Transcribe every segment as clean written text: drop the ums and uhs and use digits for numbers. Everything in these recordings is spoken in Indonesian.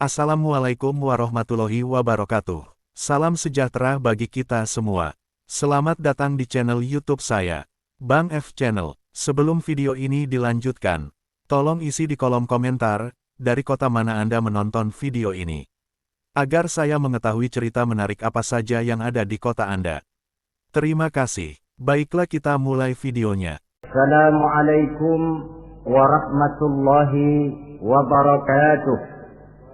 Assalamualaikum warahmatullahi wabarakatuh. Salam sejahtera bagi kita semua. Selamat datang di channel YouTube saya, Bang F Channel. Sebelum video ini dilanjutkan, tolong isi di kolom komentar, dari kota mana Anda menonton video ini. Agar saya mengetahui cerita menarik apa saja yang ada di kota Anda. Terima kasih. Baiklah kita mulai videonya. Assalamualaikum warahmatullahi wabarakatuh.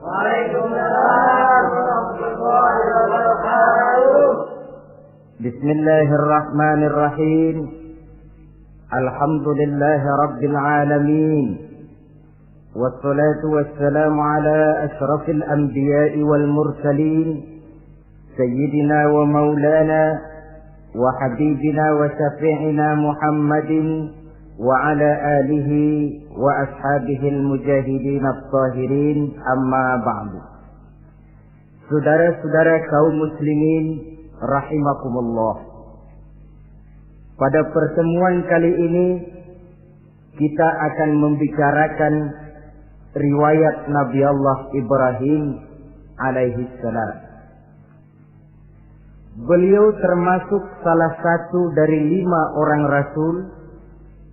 Waalaikumsalam warahmatullahi wabarakatuh. Bismillahirrahmanirrahim. Alhamdulillahi rabbil alamin. Wassalatu wassalamu ala ashrafil anbiya'i wal mursalin. Sayyidina wa maulana wa habibina wa syafi'ina Muhammadin wa ala alihi wa ashabihil mujahidin at-tahirin, amma ba'du. Saudara-saudara kaum muslimin rahimakumullah, pada pertemuan kali ini kita akan membicarakan riwayat Nabi Allah Ibrahim alaihi salam. Beliau termasuk salah satu dari 5 orang rasul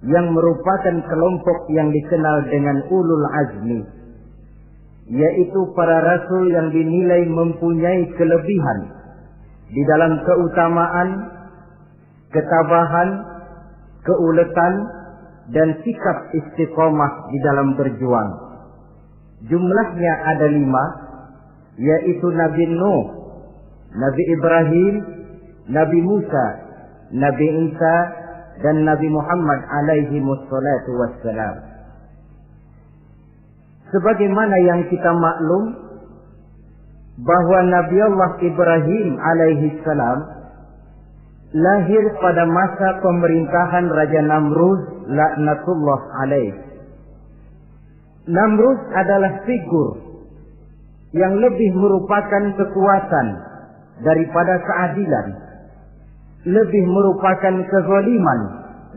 yang merupakan kelompok yang dikenal dengan ulul azmi, yaitu para rasul yang dinilai mempunyai kelebihan di dalam keutamaan, ketabahan, keuletan, dan sikap istiqomah di dalam berjuang. Jumlahnya ada 5, yaitu Nabi Nuh, Nabi Ibrahim, Nabi Musa, Nabi Isa, dan Nabi Muhammad alaihi wassalatu wassalam. Sebagaimana yang kita maklum bahwa Nabi Allah Ibrahim alaihi salam lahir pada masa pemerintahan Raja Namrud laknatullah alaih. Namrud adalah figur yang lebih merupakan kekuatan daripada keadilan, lebih merupakan kezaliman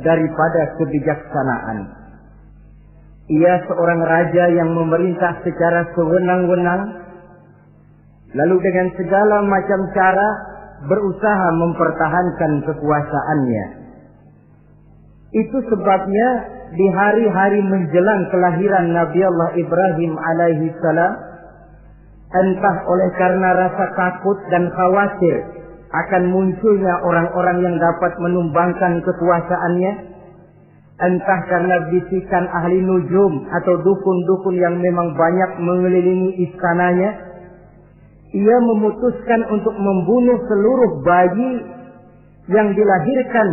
daripada kebijaksanaan. Ia seorang raja yang memerintah secara sewenang-wenang, lalu dengan segala macam cara berusaha mempertahankan kekuasaannya. Itu sebabnya di hari-hari menjelang kelahiran Nabi Allah Ibrahim alaihi salam, entah oleh karena rasa takut dan khawatir akan munculnya orang-orang yang dapat menumbangkan kekuasaannya, entah karena bisikan ahli nujum atau dukun-dukun yang memang banyak mengelilingi istananya, ia memutuskan untuk membunuh seluruh bayi yang dilahirkan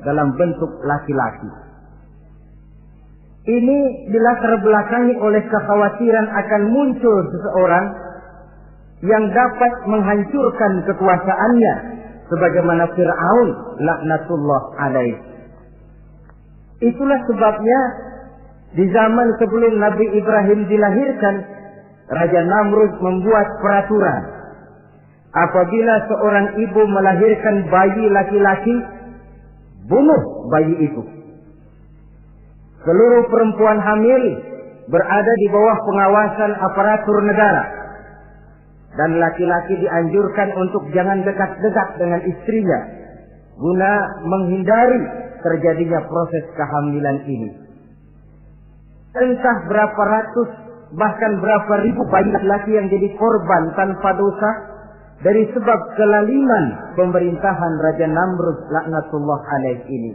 dalam bentuk laki-laki. Ini dilatar belakangi oleh kekhawatiran akan muncul seseorang yang dapat menghancurkan kekuasaannya, sebagaimana Fir'aun laknatullah alaih. Itulah sebabnya di zaman sebelum Nabi Ibrahim dilahirkan, Raja Namrud membuat peraturan. Apabila seorang ibu melahirkan bayi laki-laki, bunuh bayi itu. Seluruh perempuan hamil berada di bawah pengawasan aparatur negara, dan laki-laki dianjurkan untuk jangan dekat-dekat dengan istrinya guna menghindari terjadinya proses kehamilan ini. Entah berapa ratus bahkan berapa ribu bayi laki-laki yang jadi korban tanpa dosa dari sebab kelaliman pemerintahan Raja Namrud laknatullah alaih ini.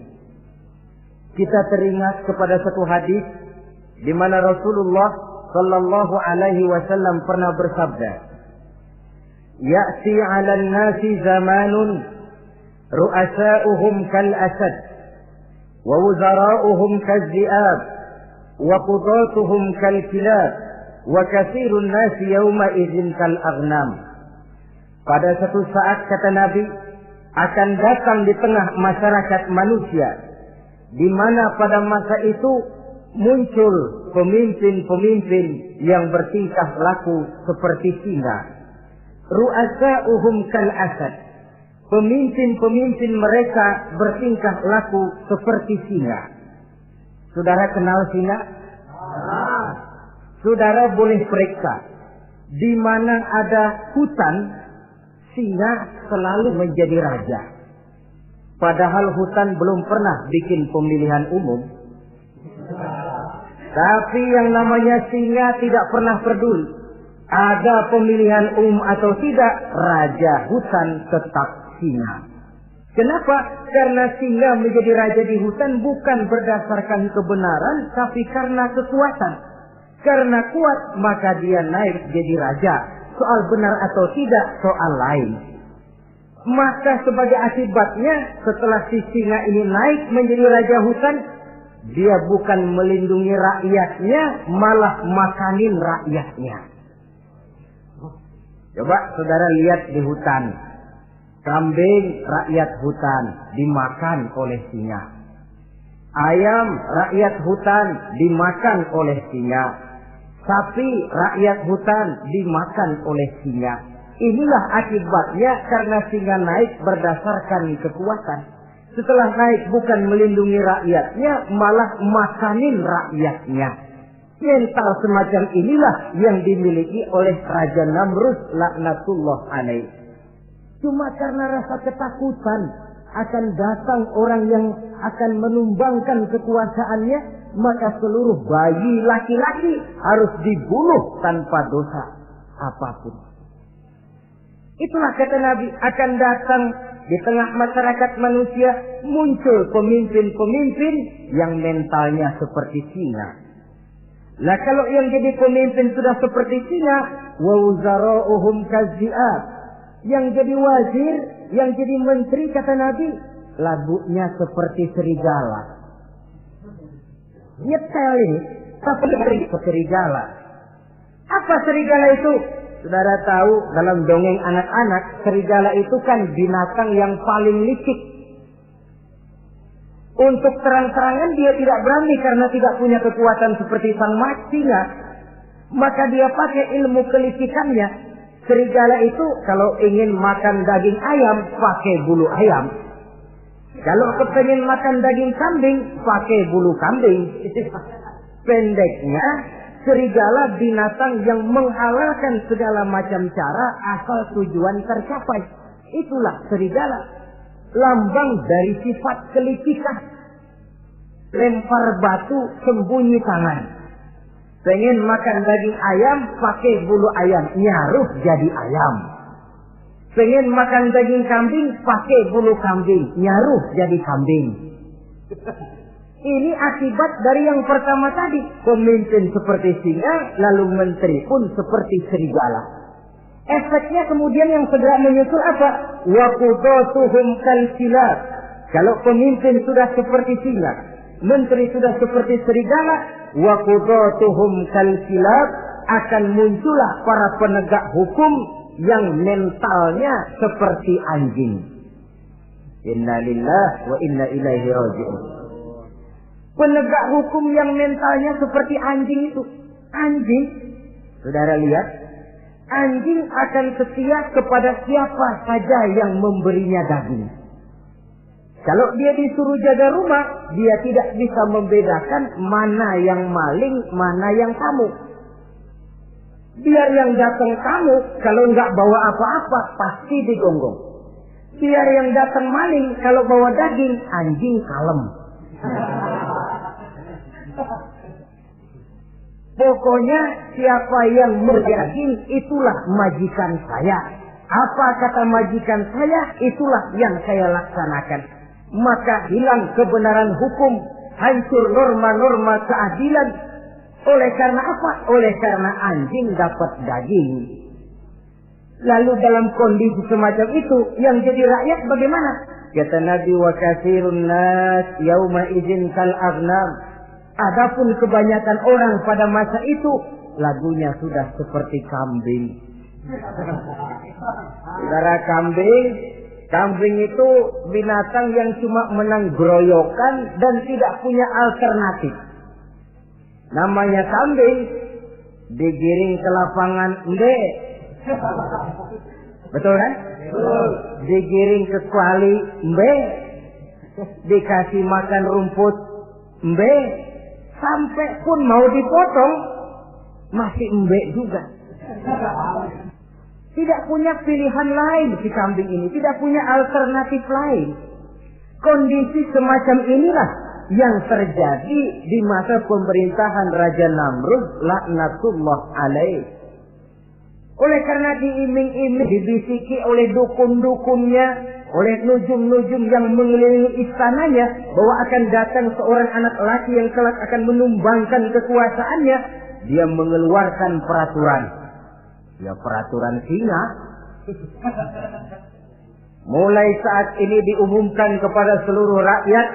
Kita teringat kepada satu hadis di mana Rasulullah sallallahu alaihi wasallam pernah bersabda, "Ya'ti 'alan nasi zamanun ru'asa'uhum kal asad wa wuzara'uhum kal zi'ab wa qudatuhum kal kilab wa katsirun nasi yawma idzin kal aghnam." Pada satu saat, kata Nabi, akan datang di tengah masyarakat manusia, di mana pada masa itu muncul pemimpin-pemimpin yang bertingkah laku seperti singa. Ru'asa'uhum kal asad. Pemimpin-pemimpin mereka bertingkah laku seperti singa. Saudara kenal singa? Saudara boleh periksa di mana ada hutan, singa selalu menjadi raja. Padahal hutan belum pernah bikin pemilihan umum. Tapi yang namanya singa tidak pernah peduli. Ada pemilihan umum atau tidak, raja hutan tetap singa. Kenapa? Karena singa menjadi raja di hutan bukan berdasarkan kebenaran, tapi karena kekuatan. Karena kuat, maka dia naik jadi raja. Soal benar atau tidak, soal lain. Maka sebagai akibatnya, setelah si singa ini naik menjadi raja hutan, dia bukan melindungi rakyatnya, malah makanin rakyatnya. Coba saudara lihat di hutan. Kambing rakyat hutan dimakan oleh singa. Ayam rakyat hutan dimakan oleh singa. Sapi rakyat hutan dimakan oleh singa. Inilah akibatnya karena singa naik berdasarkan kekuatan. Setelah naik bukan melindungi rakyatnya, malah makanin rakyatnya. Mental semacam inilah yang dimiliki oleh Raja Namrud laknatullah alaih. Cuma karena rasa ketakutan akan datang orang yang akan menumbangkan kekuasaannya, maka seluruh bayi laki-laki harus dibunuh tanpa dosa apapun. Itulah kata Nabi, akan datang di tengah masyarakat manusia muncul pemimpin-pemimpin yang mentalnya seperti singa. Lah kalau yang jadi pemimpin sudah seperti singa, wa wuzara'uhum kazzi'ab. Yang jadi wazir, yang jadi menteri kata Nabi, lagunya seperti serigala. Nyetel ini, tapi seperti serigala. Apa serigala itu? Saudara tahu dalam dongeng anak-anak, serigala itu kan binatang yang paling licik. Untuk terang-terangan dia tidak berani karena tidak punya kekuatan seperti sang singa. Maka dia pakai ilmu kelicikannya. Serigala itu kalau ingin makan daging ayam, pakai bulu ayam. Kalau kepengen makan daging kambing, pakai bulu kambing. Pendeknya, serigala binatang yang menghalalkan segala macam cara asal tujuan tercapai. Itulah serigala. Lambang dari sifat kelicikan. Lempar batu, sembunyi tangan. Pengen makan daging ayam, pakai bulu ayam, nyaruh jadi ayam. Pengen makan daging kambing, pakai bulu kambing, nyaruh jadi kambing. Ini akibat dari yang pertama tadi. Pemimpin seperti singa, lalu menteri pun seperti serigala. Efeknya kemudian yang segera menyusul apa? Wa qudatuhum kalsilab. Kalau pemimpin sudah seperti singa, menteri sudah seperti serigala, wa qudatuhum kalsilab, akan muncullah para penegak hukum yang mentalnya seperti anjing. Inna lillahi wa inna ilaihi raji'un. Penegak hukum yang mentalnya seperti anjing itu. Anjing, saudara lihat, anjing akan setia kepada siapa saja yang memberinya daging. Kalau dia disuruh jaga rumah, dia tidak bisa membedakan mana yang maling, mana yang tamu. Biar yang datang tamu, kalau nggak bawa apa-apa, pasti digonggong. Biar yang datang maling, kalau bawa daging, anjing kalem. Pokoknya siapa yang berdaging, itulah majikan saya. Apa kata majikan saya, itulah yang saya laksanakan. Maka hilang kebenaran hukum, hancur norma-norma keadilan. Oleh karena apa? Oleh karena anjing dapat daging. Lalu dalam kondisi semacam itu, yang jadi rakyat bagaimana? Kata Nabi, wa katsirun nas yauma idzin kal aghnam. Adapun kebanyakan orang pada masa itu, lagunya sudah seperti kambing. Saudara, kambing itu binatang yang cuma menang groyokan dan tidak punya alternatif. Namanya kambing, digiring ke lapangan embe. Betul kan? Digiring ke kuali embe. Dikasih makan rumput embe. Sampai pun mau dipotong, masih embe juga. Tidak punya pilihan lain si kambing ini, tidak punya alternatif lain. Kondisi semacam inilah yang terjadi di masa pemerintahan Raja Namrud laknatullah alaih. Oleh karena diiming-iming, dibisiki oleh dukun-dukunnya, oleh nujum-nujum yang mengelilingi istananya, bahwa akan datang seorang anak laki yang kelak akan menumbangkan kekuasaannya, dia mengeluarkan peraturan. Ya, peraturan singa. Mulai saat ini diumumkan kepada seluruh rakyat,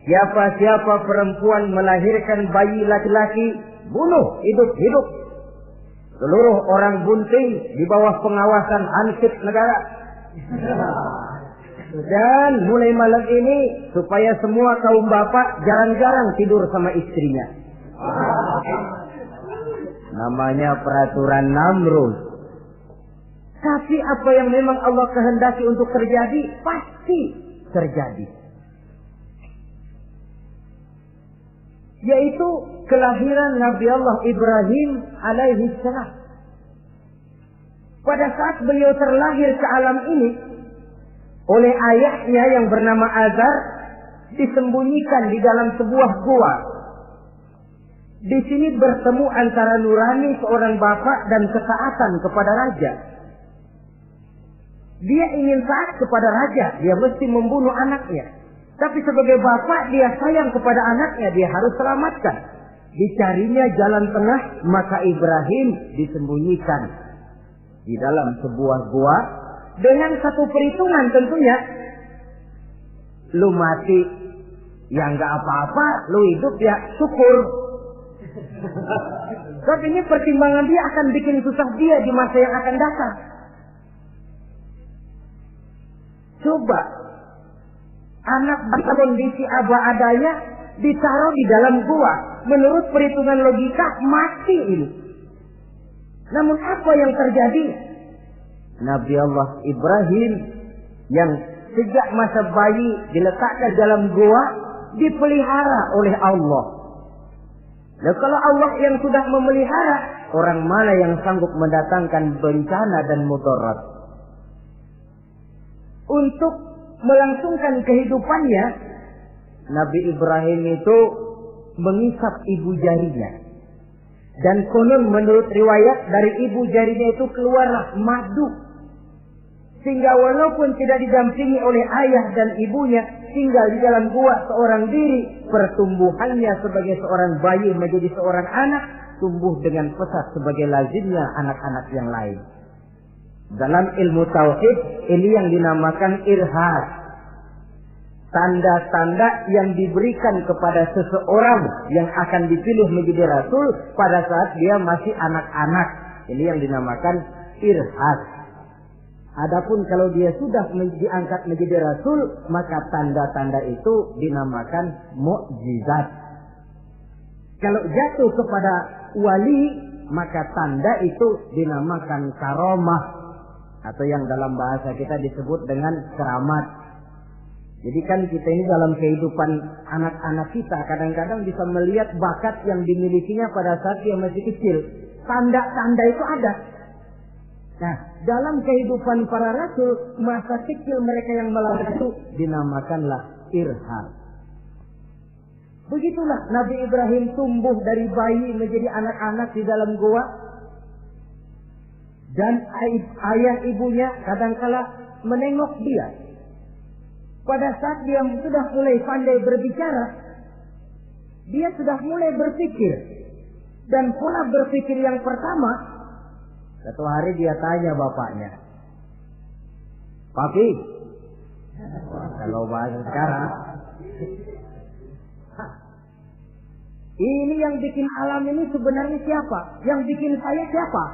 siapa-siapa perempuan melahirkan bayi laki-laki, bunuh hidup-hidup. Seluruh orang bunting di bawah pengawasan Hansip negara. Dan mulai malam ini, supaya semua kaum bapak jarang-jarang tidur sama istrinya. Namanya peraturan Namrud. Tapi apa yang memang Allah kehendaki untuk terjadi, pasti terjadi. Yaitu kelahiran Nabi Allah Ibrahim alaihi salam. Pada saat beliau terlahir ke alam ini, oleh ayahnya yang bernama Azar, disembunyikan di dalam sebuah gua. Di sini bertemu antara nurani seorang bapak dan ketaatan kepada raja. Dia ingin taat kepada raja, dia mesti membunuh anaknya. Tapi sebagai bapak, dia sayang kepada anaknya, dia harus selamatkan. Dicarinya jalan tengah, maka Ibrahim disembunyikan di dalam sebuah gua dengan satu perhitungan tentunya. Lu mati, ya nggak apa-apa, lu hidup ya syukur. Tapi ini pertimbangan dia akan bikin susah dia di masa yang akan datang. Coba anak dalam kondisi apa adanya ditaruh di dalam gua, menurut perhitungan logika mati ini. Namun apa yang terjadi? Nabi Allah Ibrahim yang sejak masa bayi diletakkan dalam gua dipelihara oleh Allah. Nah, kalau Allah yang sudah memelihara, orang mana yang sanggup mendatangkan bencana dan mudarat? Untuk melangsungkan kehidupannya, Nabi Ibrahim itu mengisap ibu jarinya. Dan konon menurut riwayat dari ibu jarinya itu keluarlah madu. Sehingga walaupun tidak didampingi oleh ayah dan ibunya, tinggal di dalam gua seorang diri, pertumbuhannya sebagai seorang bayi menjadi seorang anak, tumbuh dengan pesat sebagai lazimnya anak-anak yang lain. Dalam ilmu tauhid, ini yang dinamakan irhas. Tanda-tanda yang diberikan kepada seseorang yang akan dipilih menjadi rasul pada saat dia masih anak-anak. Ini yang dinamakan irhas. Adapun kalau dia sudah diangkat menjadi rasul, maka tanda-tanda itu dinamakan mukjizat. Kalau jatuh kepada wali, maka tanda itu dinamakan karomah, atau yang dalam bahasa kita disebut dengan keramat. Jadi kan kita ini dalam kehidupan anak-anak kita kadang-kadang bisa melihat bakat yang dimilikinya pada saat dia masih kecil. Tanda-tanda itu ada. Nah, dalam kehidupan para rasul, masa kecil mereka yang melakukan itu dinamakanlah irham. Begitulah Nabi Ibrahim tumbuh dari bayi menjadi anak-anak di dalam gua. Dan ayah ibunya kadangkala menengok dia. Pada saat dia sudah mulai pandai berbicara, dia sudah mulai berpikir. Dan pola berpikir yang pertama, satu hari dia tanya bapaknya, "Papi," kalau bahasa sekarang, "ini yang bikin alam ini sebenarnya siapa? Yang bikin saya siapa?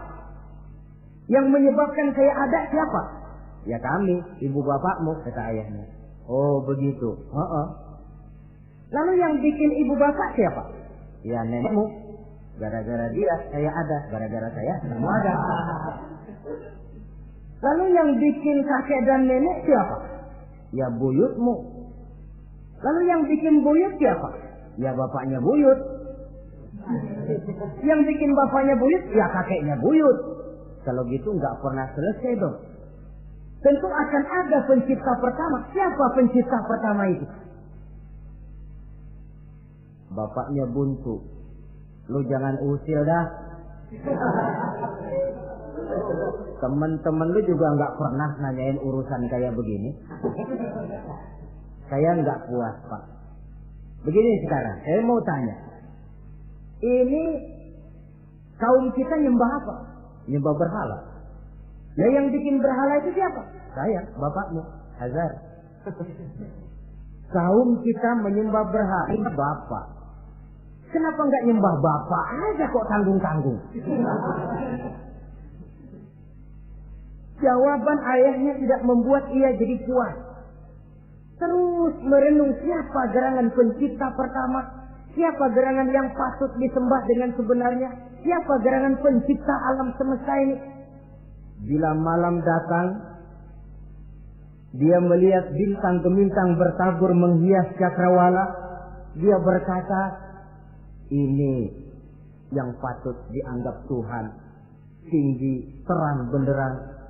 Yang menyebabkan saya ada siapa?" "Ya kami, ibu bapakmu," kata ayahnya. "Oh begitu." "Lalu yang bikin ibu bapak siapa?" "Ya nenekmu. Gara-gara dia saya ada, gara-gara saya kamu ada." "Lalu yang bikin kakek dan nenek siapa?" "Ya buyutmu." "Lalu yang bikin buyut siapa?" "Ya bapaknya buyut." Yang bikin bapaknya buyut, ya kakeknya buyut. Kalau gitu nggak pernah selesai dong. Tentu akan ada pencipta pertama. Siapa pencipta pertama itu? Bapaknya buntu. Lu jangan usil dah. Temen-temen lu juga nggak pernah nanyain urusan kayak begini. Saya nggak puas, Pak. Begini sekarang, saya mau tanya. Ini kaum kita nyembah apa? Nyembah berhala. Nah, yang bikin berhala itu siapa? Saya, bapakmu, Hazar. Kaum kita menyembah berhala, ini bapak. Kenapa nggak nyembah bapak aja kok tanggung-tanggung? Jawaban ayahnya tidak membuat ia jadi puas. Terus merenung siapa gerangan pencipta pertama, siapa gerangan yang patut disembah dengan sebenarnya, siapa gerangan pencipta alam semesta ini. Bila malam datang, dia melihat bintang gemintang bertabur menghias cakrawala, dia berkata, ini yang patut dianggap Tuhan, tinggi, terang, benderang.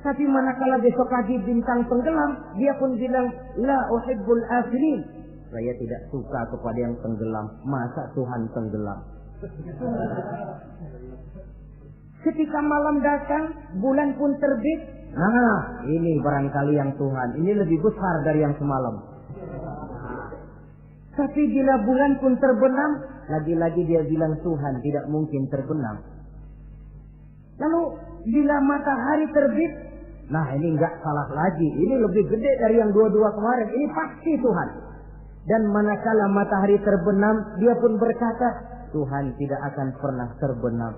Tapi manakala besok pagi bintang tenggelam, dia pun bilang, la uhibbul afilin. Saya tidak suka kepada yang tenggelam. Masa Tuhan tenggelam? Ketika malam datang, bulan pun terbit. Nah, ini barangkali yang Tuhan. Ini lebih besar dari yang semalam. Tapi bila bulan pun terbenam, lagi-lagi dia bilang Tuhan tidak mungkin terbenam. Lalu bila matahari terbit, nah ini enggak salah lagi. Ini lebih gede dari yang dua-dua kemarin. Ini pasti Tuhan. Dan manakala matahari terbenam, dia pun berkata, Tuhan tidak akan pernah terbenam.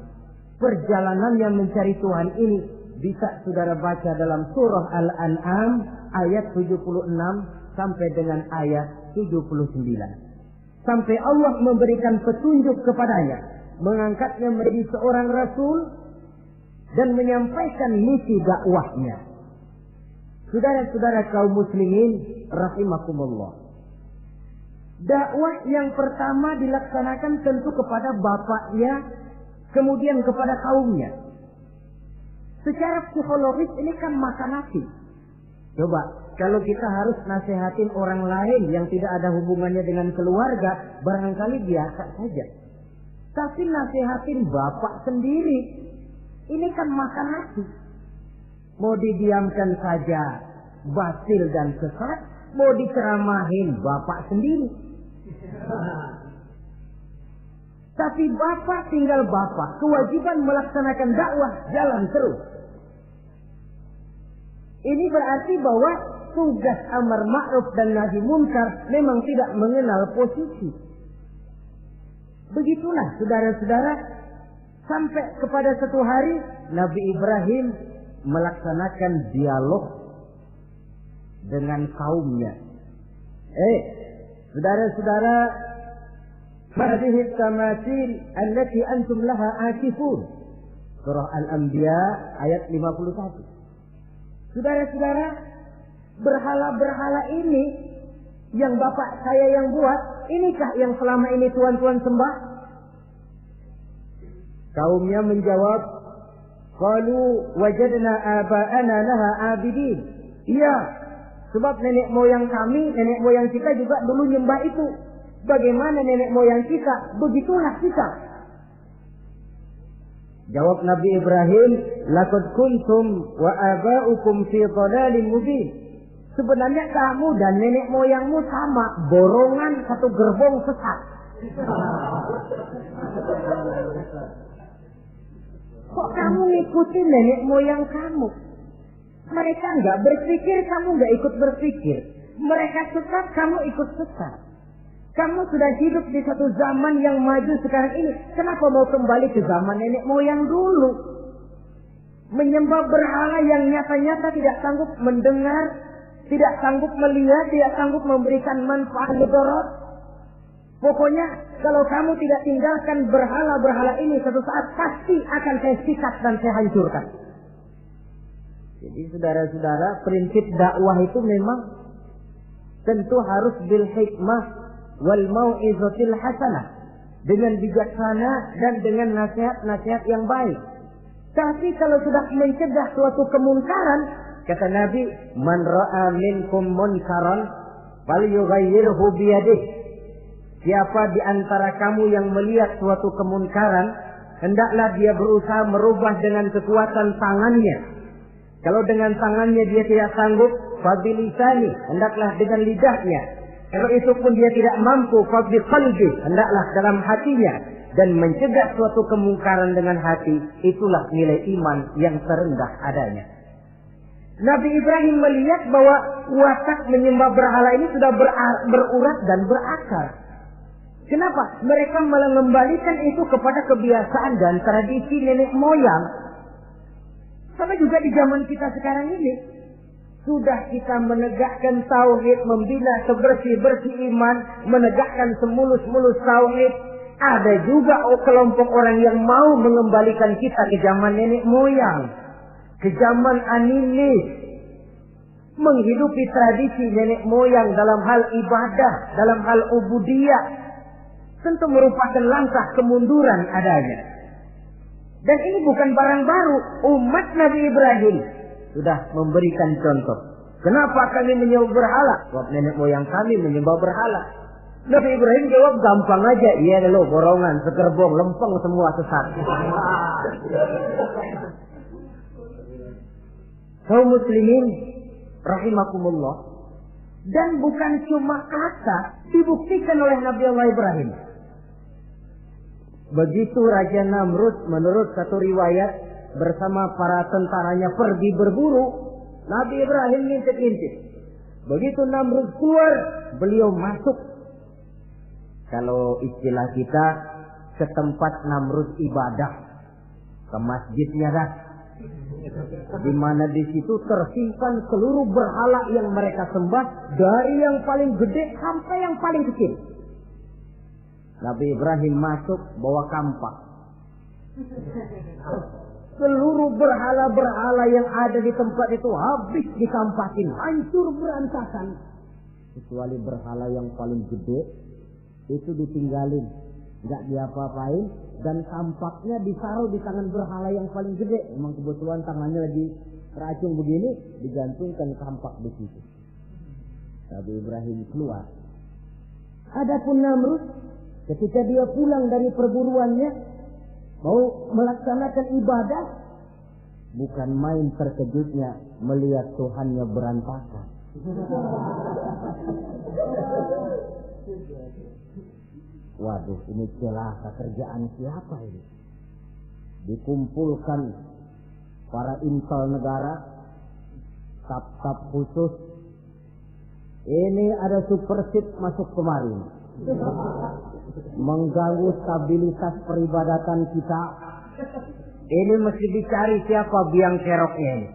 Perjalanannya mencari Tuhan ini bisa saudara baca dalam surah Al-An'am ayat 76 sampai dengan ayat 79. Sampai Allah memberikan petunjuk kepadanya, mengangkatnya menjadi seorang rasul dan menyampaikan misi dakwahnya. Saudara-saudara kaum muslimin rahimakumullah. Dakwah yang pertama dilaksanakan tentu kepada bapaknya, kemudian kepada kaumnya. Secara psikologis ini kan makan nasi. Coba, kalau kita harus nasihatin orang lain yang tidak ada hubungannya dengan keluarga, barangkali biasa saja. Tapi nasihatin bapak sendiri, ini kan makan nasi. Mau didiamkan saja, batil dan sesat. Mau diceramahin bapak sendiri. Tapi bapak tinggal bapak. Kewajiban melaksanakan dakwah jalan terus. Ini berarti bahwa tugas amar ma'ruf dan nahi munkar memang tidak mengenal posisi. Begitulah saudara-saudara, sampai kepada satu hari Nabi Ibrahim melaksanakan dialog dengan kaumnya. Saudara-saudara, hadhihi tamasil allati antum laha akifun. Surah Al-Anbiya ayat 51. Saudara-saudara, berhala-berhala ini yang bapak saya yang buat, inikah yang selama ini tuan-tuan sembah? Kaumnya menjawab, qalu wajadna aba'ana laha abidin. Iya, sebab nenek moyang kami, nenek moyang kita juga dulu nyembah itu. Bagaimana nenek moyang kita, begitulah kita. Jawab Nabi Ibrahim, laqad kuntum wa aba'ukum fi dhalalin mubin. Sebenarnya kamu dan nenek moyangmu sama, borongan satu gerbong sesat. Kok kamu ngikutin nenek moyang kamu? Mereka enggak berpikir, kamu enggak ikut berpikir. Mereka sesat, kamu ikut sesat. Kamu sudah hidup di satu zaman yang maju sekarang ini. Kenapa mau kembali ke zaman nenek moyang dulu? Menyembah berhala yang nyata-nyata tidak sanggup mendengar, tidak sanggup melihat, tidak sanggup memberikan manfaat mudarat. Pokoknya kalau kamu tidak tinggalkan berhala-berhala ini, satu saat pasti akan saya sikat dan saya hancurkan. Jadi saudara-saudara, prinsip dakwah itu memang tentu harus bil hikmah wal mau'izatil hasanah, dengan bijaksana dan dengan nasihat-nasihat yang baik. Tapi kalau sudah mencegah suatu kemunkaran, kata Nabi, man ra'a minkum munkaran falyughayyirhu biyadihi. Siapa di antara kamu yang melihat suatu kemunkaran, hendaklah dia berusaha merubah dengan kekuatan tangannya. Kalau dengan tangannya dia tidak sanggup, fabilisani, hendaklah dengan lidahnya. Kalau itu pun dia tidak mampu, fabiqalbi, hendaklah dalam hatinya. Dan mencegah suatu kemungkaran dengan hati, itulah nilai iman yang terendah adanya. Nabi Ibrahim melihat bahwa watak menyembah berhala ini sudah berurat dan berakar. Kenapa? Mereka malah mengembalikan itu kepada kebiasaan dan tradisi nenek moyang. Sama juga di zaman kita sekarang ini. Sudah kita menegakkan tauhid, membina sebersih-bersih iman, menegakkan semulus-mulus tauhid. Ada juga kelompok orang yang mau mengembalikan kita ke zaman nenek moyang, ke zaman animis, menghidupi tradisi nenek moyang dalam hal ibadah, dalam hal ubudiyah. Tentu merupakan langkah kemunduran adanya. Dan ini bukan barang baru. Umat Nabi Ibrahim sudah memberikan contoh. Kenapa kami menyembah berhala? Sebab nenek moyang kami menyembah berhala. Nabi Ibrahim jawab gampang aja. Iya lo borongan, sekerbong, lempeng semua sesat. Kaum muslimin rahimakumullah. Dan bukan cuma kata, dibuktikan oleh Nabi Allah Ibrahim. Begitu Raja Namrud menurut satu riwayat bersama para tentaranya pergi berburu, Nabi Ibrahim ngintip-ngintip. Begitu Namrud keluar, beliau masuk. Kalau istilah kita, ke tempat Namrud ibadah, ke masjidnya dah. Di mana di situ tersimpan seluruh berhala yang mereka sembah, dari yang paling gede sampai yang paling kecil. Nabi Ibrahim masuk bawa kampak. Seluruh berhala-berhala yang ada di tempat itu habis dikampakin, hancur berantakan. Kecuali berhala yang paling gede, itu ditinggalin, nggak diapa-apain, dan kampaknya ditaruh di tangan berhala yang paling gede. Memang kebetulan tangannya lagi teracung begini, digantungkan kampak di situ. Nabi Ibrahim keluar. Adapun Namrud, ketika dia pulang dari perburuannya, mau melaksanakan ibadah, bukan main terkejutnya melihat Tuhannya berantakan. Waduh, ini celaka kerjaan siapa ini? Dikumpulkan para intel negara, staf-staf khusus. Ini ada supersip masuk kemarin, mengganggu stabilitas peribadatan kita. Ini mesti dicari siapa biang keroknya ini.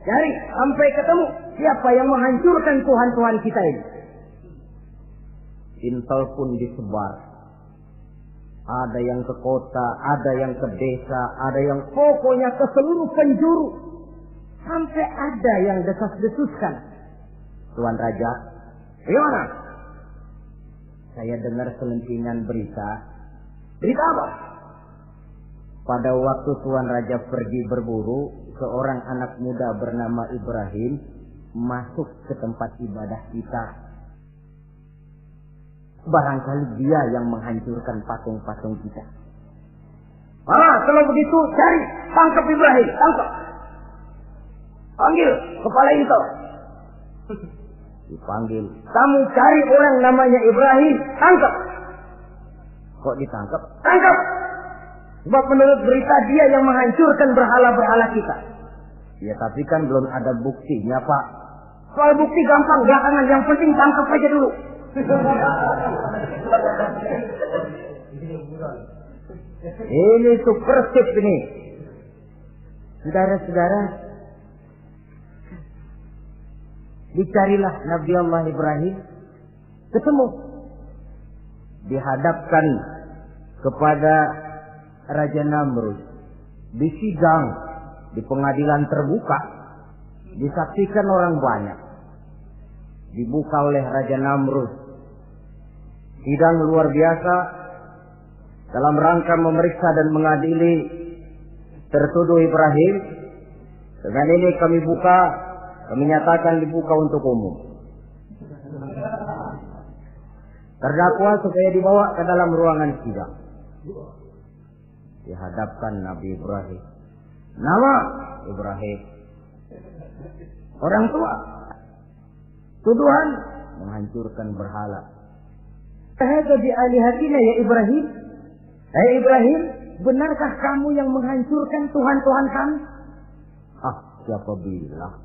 Cari sampai ketemu siapa yang menghancurkan Tuhan-Tuhan kita ini. Intel pun disebar. Ada yang ke kota, ada yang ke desa, ada yang pokoknya ke seluruh penjuru. Sampai ada yang desas-desuskan. Tuan Raja, gimana? Saya dengar selentingan berita. Berita apa? Pada waktu Tuan Raja pergi berburu, seorang anak muda bernama Ibrahim masuk ke tempat ibadah kita. Barangkali dia yang menghancurkan patung-patung kita. Kalau begitu cari, tangkap Ibrahim, tangkap. Panggil kepala intel. Dipanggil. Kamu cari orang namanya Ibrahim, tangkap. Kok ditangkap? Tangkap. Sebab menurut berita dia yang menghancurkan berhala-berhala kita. Ya tapi kan belum ada buktinya, Pak. Soal bukti gampang, belakangan, yang penting tangkap aja dulu. Ini supersip ini. Saudara-saudara, dicarilah Nabi Allah Ibrahim, ketemu, dihadapkan kepada Raja Namrud, disidang di pengadilan terbuka, disaksikan orang banyak, dibuka oleh Raja Namrud. Sidang luar biasa, dalam rangka memeriksa dan mengadili tertuduh Ibrahim. Dengan ini kami nyatakan dibuka untuk umum. Terdakwa supaya dibawa ke dalam ruangan sidang. Dihadapkan Nabi Ibrahim. Nama Ibrahim. Orang tua. Tuduhan menghancurkan berhala. Hadza bi alihatina ya Ibrahim. Hai Ibrahim, benarkah kamu yang menghancurkan Tuhan-Tuhan kami? Ah, siapa bilang?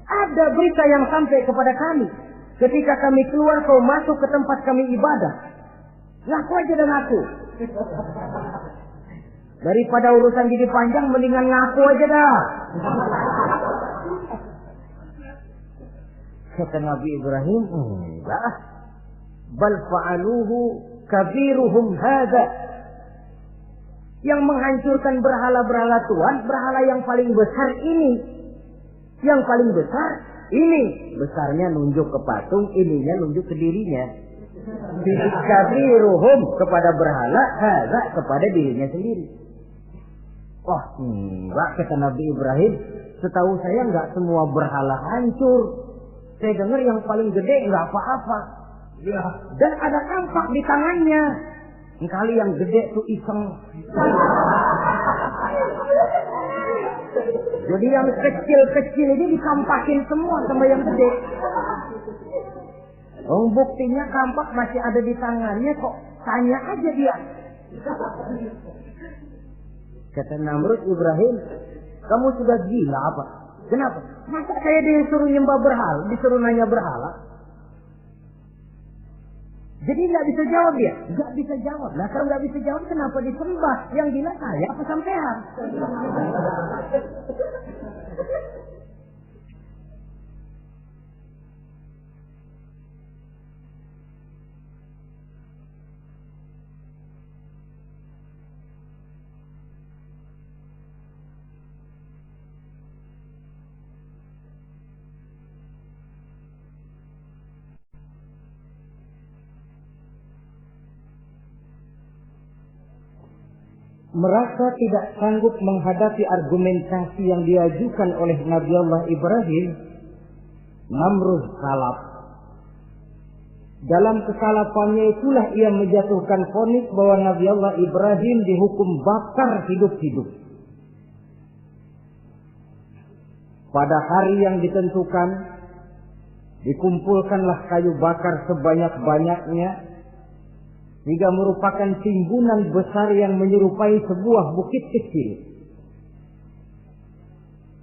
Ada berita yang sampai kepada kami. Ketika kami keluar, kau masuk ke tempat kami ibadah. Ngaku aja dan ngaku. Daripada urusan jadi panjang, mendingan ngaku aja dah. Kata Nabi Ibrahim, enggak. Bal fa'aluhu kabiruhum hadha. Yang menghancurkan berhala-berhala Tuhan, berhala yang paling besar ini. Yang paling besar ini. Besarnya nunjuk ke patung, ininya nunjuk ke dirinya. Kabiruhum kepada berhala, hadha kepada dirinya sendiri. Wah, enggak, kata Nabi Ibrahim. Setahu saya enggak semua berhala hancur. Saya dengar yang paling gede enggak apa-apa. Ya. Dan ada kampak di tangannya. Kali yang gede tuh iseng. Jadi yang kecil-kecil ini dikampakin semua sama yang gede. Oh, buktinya kampak masih ada di tangannya, kok tanya aja dia. Kata Namrud, Ibrahim, kamu sudah gila apa? Kenapa? Masa saya disuruh nyembah berhala, disuruh nanya berhala? Jadi nggak bisa jawab dia? Nggak bisa jawab. Nah kalau nggak bisa jawab, kenapa disembah? Yang gila saya apa sampean? Merasa tidak sanggup menghadapi argumentasi yang diajukan oleh Nabi Allah Ibrahim, Namrud salap. Dalam kesalapannya itulah ia menjatuhkan vonis bahwa Nabi Allah Ibrahim dihukum bakar hidup-hidup. Pada hari yang ditentukan, dikumpulkanlah kayu bakar sebanyak-banyaknya, sehingga merupakan timbunan besar yang menyerupai sebuah bukit kecil.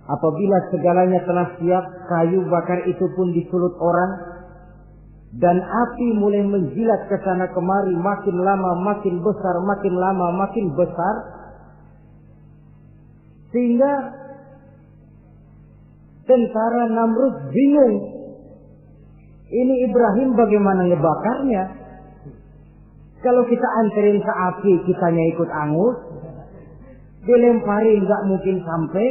Apabila segalanya telah siap, kayu bakar itu pun disulut orang, dan api mulai menjilat ke sana kemari, makin lama makin besar, makin lama makin besar, sehingga tentara Namrud bingung. Ini Ibrahim bagaimana ngebakarnya? Kalau kita anterin ke api, kitanya ikut angus, dilemparin nggak mungkin sampai.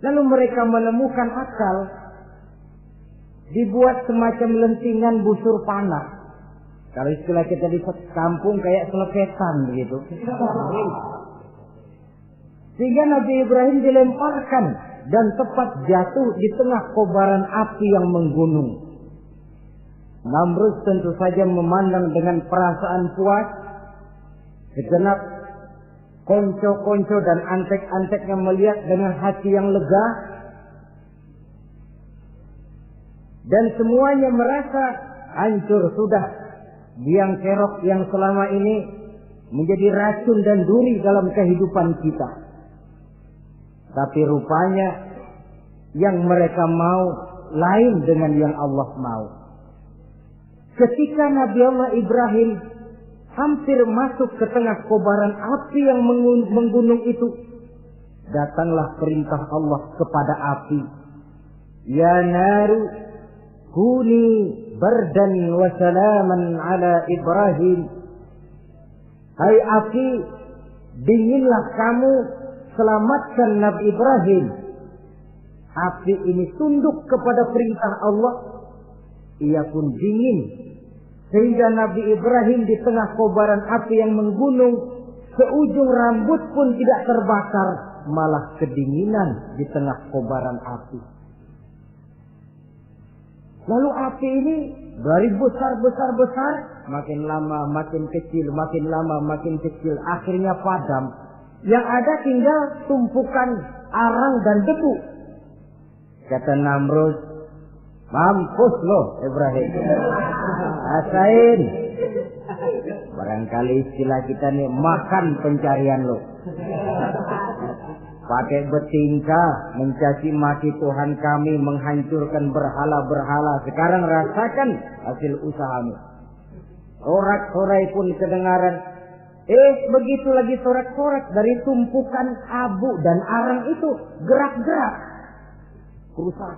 Lalu mereka menemukan akal, dibuat semacam lentingan busur panah. Kalau istilah kita di kampung kayak selepetan begitu. Sehingga Nabi Ibrahim dilemparkan dan tepat jatuh di tengah kobaran api yang menggunung. Namrud tentu saja memandang dengan perasaan puas. Segenap konco-konco dan antek-anteknya melihat dengan hati yang lega. Dan semuanya merasa hancur sudah biang kerok yang selama ini menjadi racun dan duri dalam kehidupan kita. Tapi rupanya yang mereka mau lain dengan yang Allah mau. Ketika Nabi Allah Ibrahim hampir masuk ke tengah kobaran api yang menggunung itu, datanglah perintah Allah kepada api. Ya naru kuni bardan wa salaman ala Ibrahim. Hai api, dinginlah kamu, selamatkan Nabi Ibrahim. Api ini tunduk kepada perintah Allah. Ia pun dingin Sehingga Nabi Ibrahim di tengah kobaran api yang menggunung, seujung rambut pun tidak terbakar, malah kedinginan di tengah kobaran api. Lalu api ini dari besar, makin lama makin kecil, makin lama makin kecil, akhirnya padam. Yang ada tinggal tumpukan arang dan debu. Kata Namrud, mampus loh Ibrahim. Rasain. Barangkali istilah kita nih, makan pencarian lo. Pakai bertingkah mencaci maki Tuhan kami, menghancurkan berhala-berhala. Sekarang rasakan hasil usahamu. Sorak-sorai pun kedengaran. Begitu lagi sorak-sorak dari tumpukan abu dan arang itu gerak-gerak. Kerusak.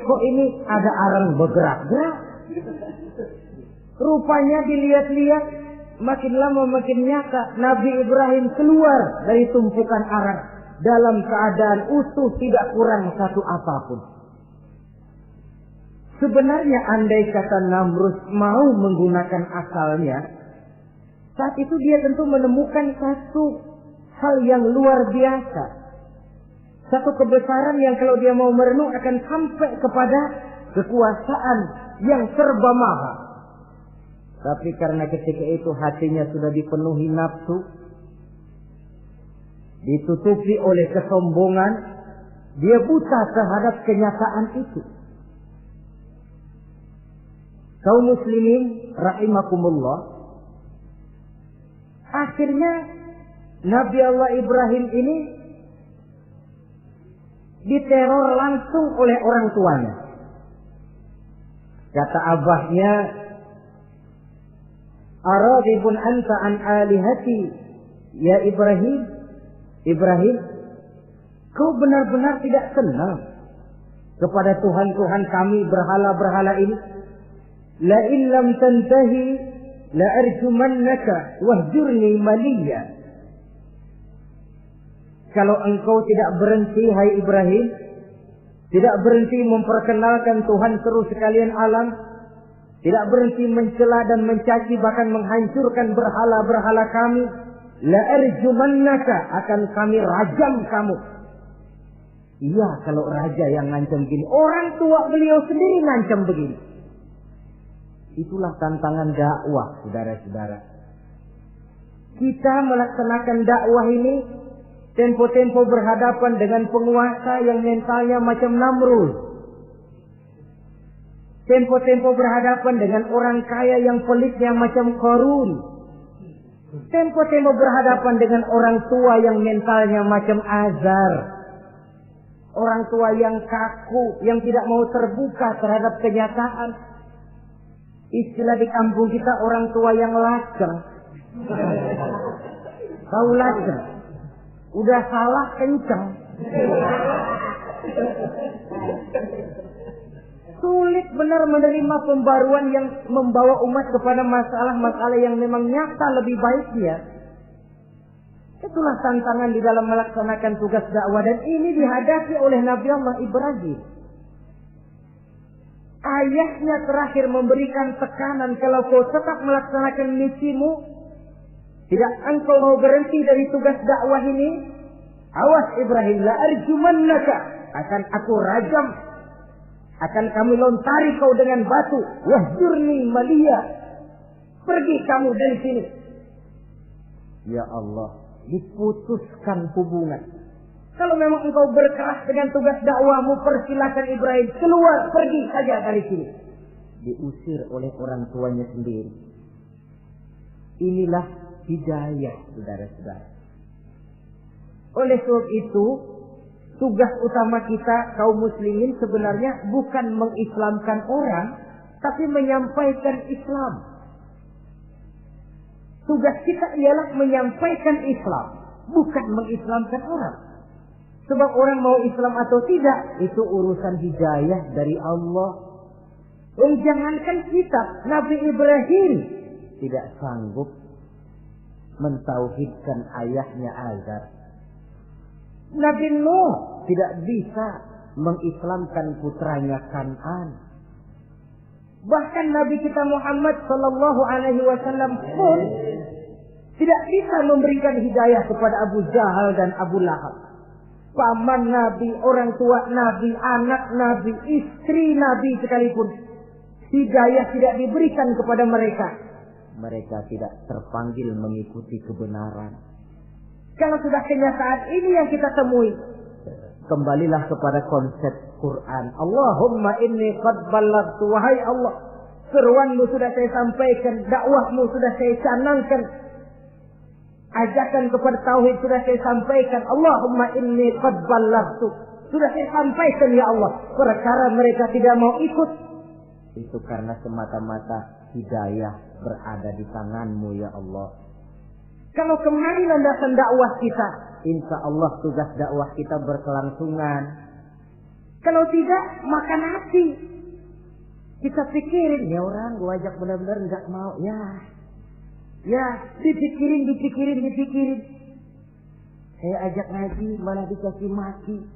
Kok ini ada arang bergerak-gerak? Rupanya dilihat-lihat, makin lama makin nyata, Nabi Ibrahim keluar dari tumpukan arang dalam keadaan utuh, tidak kurang satu apapun. Sebenarnya andai kata Namrud mau menggunakan akalnya, saat itu dia tentu menemukan satu hal yang luar biasa. Satu kebesaran yang kalau dia mau merenung akan sampai kepada kekuasaan yang serba maha. Tapi karena ketika itu hatinya sudah dipenuhi nafsu, ditutupi oleh kesombongan, dia buta terhadap kenyataan itu. Kaum muslimin rahimakumullah, akhirnya Nabi Allah Ibrahim ini diteror langsung oleh orang tuanya. Kata abahnya, "Aradibun anta an alihati ya Ibrahim? Ibrahim, kau benar-benar tidak senang kepada Tuhan-Tuhan kami, berhala-berhala ini? La in lam tantahi la arjumannaka wahjurni maliya." Kalau engkau tidak berhenti, hai Ibrahim, tidak berhenti memperkenalkan Tuhan seru sekalian alam, tidak berhenti mencela dan mencaci bahkan menghancurkan berhala-berhala kami, la arjumannaka, akan kami rajam kamu. Iya, kalau raja yang ngancam begini, orang tua beliau sendiri ngancam begini. Itulah tantangan dakwah, saudara-saudara. Kita melaksanakan dakwah ini tempo-tempo berhadapan dengan penguasa yang mentalnya macam Namrud. Tempo-tempo berhadapan dengan orang kaya yang pelitnya macam Qarun. Tempo-tempo berhadapan dengan orang tua yang mentalnya macam Azar. Orang tua yang kaku, yang tidak mau terbuka terhadap kenyataan. Istilah di kampung kita, orang tua yang laceng. Tahu laceng? Udah salah kenceng. Sulit benar menerima pembaruan yang membawa umat kepada masalah-masalah yang memang nyata lebih baiknya. Itulah tantangan di dalam melaksanakan tugas dakwah, dan ini dihadapi oleh Nabi Allah Ibrahim. Ayahnya terakhir memberikan tekanan, kalau kau tetap melaksanakan misimu, tidak engkau mau berhenti dari tugas dakwah ini, awas Ibrahim, la arjumannaka, akan aku rajam, akan kami lontari kau dengan batu, wahjurni maliya, pergi kamu dari sini. Ya Allah, diputuskan hubungan. Kalau memang engkau berkeras dengan tugas dakwahmu, persilakan Ibrahim keluar, pergi saja dari sini. Diusir oleh orang tuanya sendiri. Inilah hidayah, saudara-saudara. Oleh sebab itu, tugas utama kita kaum muslimin sebenarnya bukan mengislamkan orang, tapi menyampaikan Islam. Tugas kita ialah menyampaikan Islam, bukan mengislamkan orang. Sebab orang mau Islam atau tidak, itu urusan hidayah dari Allah. Jangankan kita, Nabi Ibrahim tidak sanggup mentauhidkan ayahnya Azar. Nabi Nuh tidak bisa mengislamkan putranya Kan'an. Bahkan Nabi kita Muhammad sallallahu alaihi wasallam pun tidak bisa memberikan hidayah kepada Abu Jahal dan Abu Lahab. Paman Nabi, orang tua Nabi, anak Nabi, istri Nabi sekalipun, hidayah tidak diberikan kepada mereka. Mereka tidak terpanggil mengikuti kebenaran. Kalau sudah kenyataan ini yang kita temui, kembalilah kepada konsep Quran. Allahumma inni qad ballaghtu, wahai Allah, seruanmu sudah saya sampaikan, dakwahmu sudah saya canangkan, ajakan kepada tauhid sudah saya sampaikan. Allahumma inni qad ballaghtu, sudah saya sampaikan ya Allah. Perkara mereka tidak mau ikut, itu karena semata-mata hidayah berada di tanganmu ya Allah. Kalau kemari landasan dakwah kita, insya Allah tugas dakwah kita berkelangsungan. Kalau tidak, makan hati. Kita pikirin, ya orang gua ajak benar-benar nggak mau. Ya, dipikirin. Saya ajak ngaji, malah dikasih maki.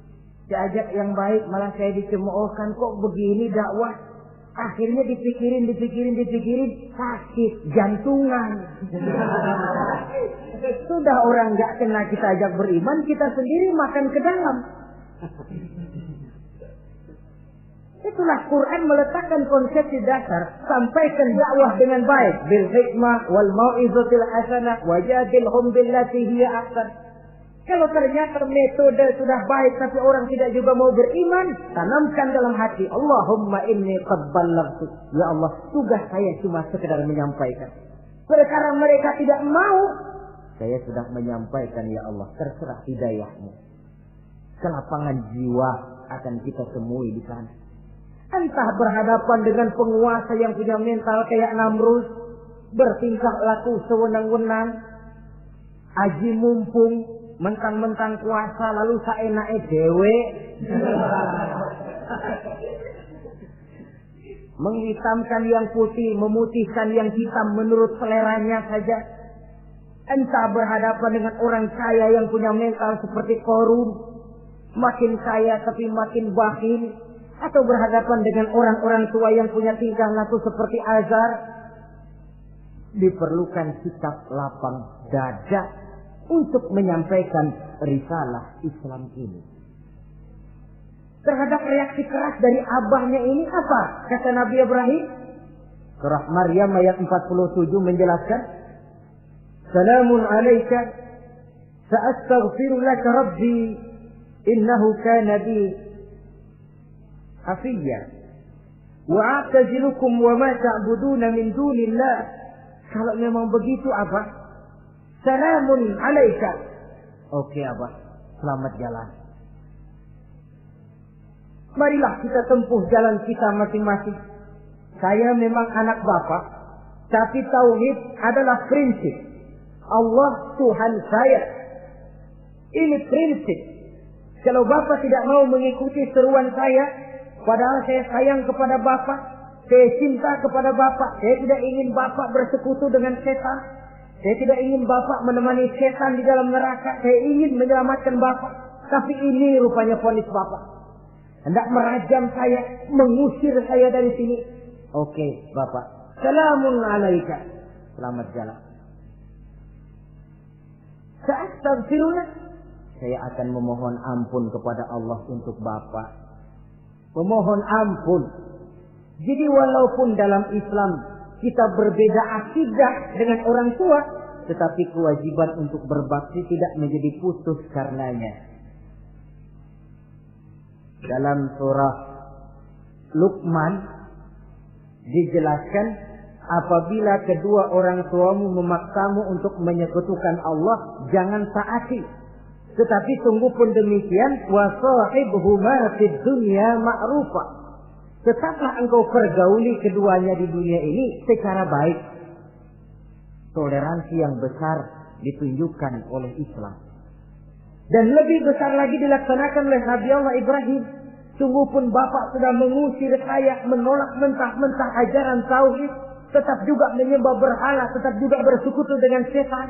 Saya ajak yang baik, malah saya dicemoohkan. Kok begini dakwah? Akhirnya dipikirin, sakit jantungan. Sudah orang nggak kena kita ajak beriman, kita sendiri makan ke dalam. Itulah Quran meletakkan konsep di dasar, sampaikan dakwah dengan baik, bil hikmah wal mau'izatil hasanah wajadilhum billati hiya ahsan. Kalau ternyata metode sudah baik tapi orang tidak juga mau beriman, tanamkan dalam hati, Allahumma inni qad ballaghtu. Ya Allah, tugas saya cuma sekedar menyampaikan. Perkara mereka tidak mau, saya sudah menyampaikan ya Allah, terserah hidayahmu. Kelapangan jiwa akan kita temui di sana. Entah berhadapan dengan penguasa yang punya mental kayak Namrud, bertingkah laku sewenang-wenang, aji mumpung, mentang-mentang kuasa lalu saenake dhewe, menghitamkan yang putih, memutihkan yang hitam menurut seleranya saja. Entah berhadapan dengan orang kaya yang punya mental seperti Qarun, makin kaya tapi makin bakhil, atau berhadapan dengan orang-orang tua yang punya tingkah laku seperti Azar. Diperlukan sikap lapang dada untuk menyampaikan risalah Islam ini. Terhadap reaksi keras dari abahnya ini apa? Kata Nabi Ibrahim. Surah Maryam ayat 47 menjelaskan, Salamun alaika sa'astaghfiru laka rabbi innahu kana bi hafiyya wa a'tazilukum wa ma ta'buduna min dunillah. Kalau memang begitu apa? Salamun alaika. Oke Abah, selamat jalan. Marilah kita tempuh jalan kita masing-masing. Saya memang anak Bapak, tapi tauhid adalah prinsip. Allah Tuhan saya. Ini prinsip. Kalau Bapak tidak mau mengikuti seruan saya, padahal saya sayang kepada Bapak, saya cinta kepada Bapak, saya tidak ingin Bapak bersekutu dengan setan. Saya tidak ingin Bapak menemani setan di dalam neraka. Saya ingin menyelamatkan Bapak. Tapi ini rupanya vonis Bapak. Hendak merajam saya, mengusir saya dari sini. Oke, Bapak. Salamun alaika. Selamat jalan. Sa'astaghfirullah. Saya akan memohon ampun kepada Allah untuk Bapak. Memohon ampun. Jadi walaupun dalam Islam kita berbeda akidah dengan orang tua, tetapi kewajiban untuk berbakti tidak menjadi putus karenanya. Dalam surah Luqman dijelaskan, apabila kedua orang tuamu memaksamu untuk menyekutukan Allah, jangan taati. Tetapi sungguh pun demikian, wa sahibhuma fid dunya ma'rufa. Tetaplah engkau pergauli keduanya di dunia ini secara baik. Toleransi yang besar ditunjukkan oleh Islam. Dan lebih besar lagi dilaksanakan oleh Nabi Allah Ibrahim. Sungguh pun Bapak sudah mengusir saya, menolak mentah-mentah ajaran tauhid, tetap juga menyembah berhala, tetap juga bersekutu dengan setan.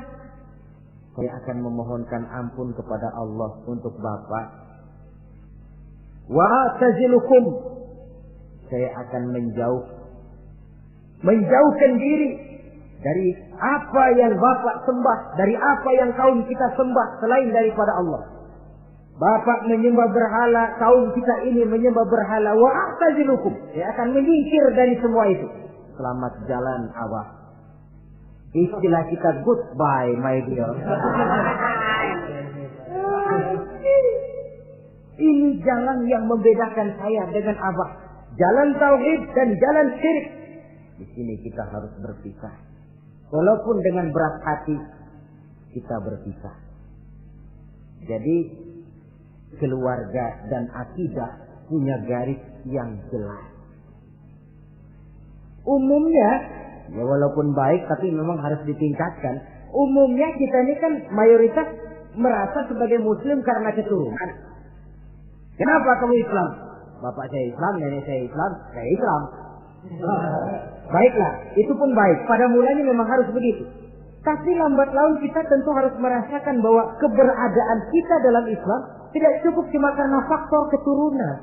Saya akan memohonkan ampun kepada Allah untuk Bapak. wa a'tazilukum, saya akan menjauhkan diri dari apa yang Bapak sembah, dari apa yang kaum kita sembah selain daripada Allah. Bapak menyembah berhala, kaum kita ini menyembah berhala. Wa a'tazilukum, saya akan menyingkir dari semua itu. Selamat jalan Abah. Istilah kita goodbye my dear. Ini jalan yang membedakan saya dengan Abah. Jalan tauhid dan jalan syirik. Di sini kita harus berpisah. Walaupun dengan berat hati kita berpisah. Jadi keluarga dan akidah punya garis yang jelas. Umumnya, ya walaupun baik tapi memang harus ditingkatkan. Umumnya kita ini kan mayoritas merasa sebagai muslim karena keturunan. Kenapa kamu Islam? Bapak saya Islam, nenek saya Islam, saya Islam. Baiklah, itu pun baik. Pada mulanya memang harus begitu. Tapi lambat laun kita tentu harus merasakan bahwa keberadaan kita dalam Islam tidak cukup cuma karena faktor keturunan.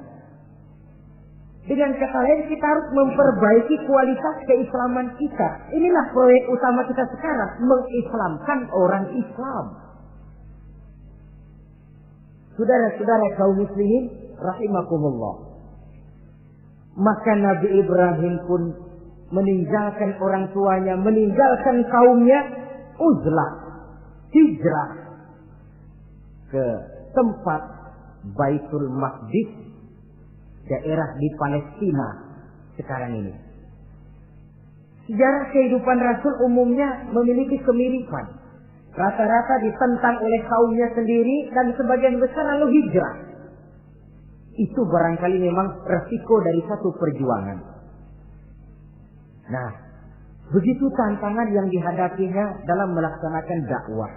Dengan kata lain, kita harus memperbaiki kualitas keislaman kita. Inilah proyek utama kita sekarang, mengislamkan orang Islam. Saudara-saudara kaum muslimin rahimakumullah. Maka Nabi Ibrahim pun meninggalkan orang tuanya, meninggalkan kaumnya, uzlah, hijrah ke tempat Baitul Maqdis, daerah di Palestina sekarang ini. Sejarah kehidupan Rasul umumnya memiliki kemiripan. Rata-rata ditentang oleh kaumnya sendiri dan sebagian besar lalu hijrah. Itu barangkali memang resiko dari satu perjuangan. Nah, begitu tantangan yang dihadapinya dalam melaksanakan dakwah.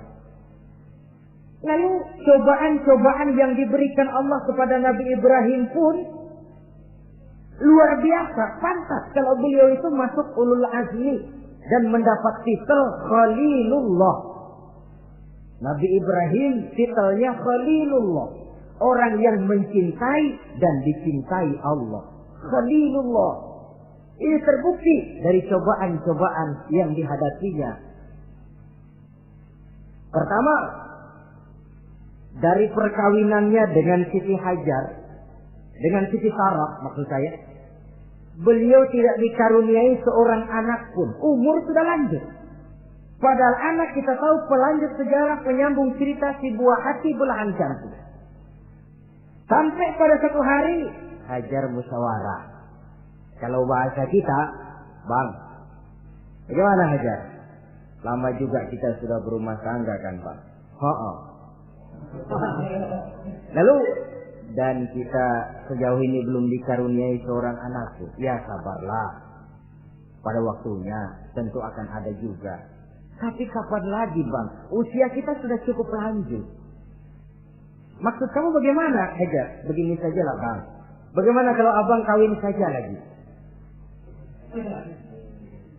Lalu cobaan-cobaan yang diberikan Allah kepada Nabi Ibrahim pun luar biasa. Pantas kalau beliau itu masuk ulul azmi dan mendapat titel Khalilullah. Nabi Ibrahim titelnya Khalilullah. Orang yang mencintai dan dicintai Allah. Khalilullah. Ini terbukti dari cobaan-cobaan yang dihadapinya. Pertama, dari perkawinannya dengan Siti Hajar, dengan Siti Sarah maksud saya, beliau tidak dikaruniai seorang anak pun. Umur sudah lanjut. Padahal anak kita tahu pelanjut sejarah, penyambung cerita, si buah hati belahan jantung. Sampai pada satu hari Hajar musyawarah. Kalau bahasa kita, Bang, bagaimana Hajar? Lama juga kita sudah berumah tangga kan Bang? Lalu, dan kita sejauh ini belum dikaruniai seorang anakku. Ya sabarlah. Pada waktunya tentu akan ada juga. Tapi kapan lagi Bang? Usia kita sudah cukup lanjut. Maksud kamu bagaimana Hajar? Begini sajalah Bang. Bagaimana kalau abang kawin saja lagi?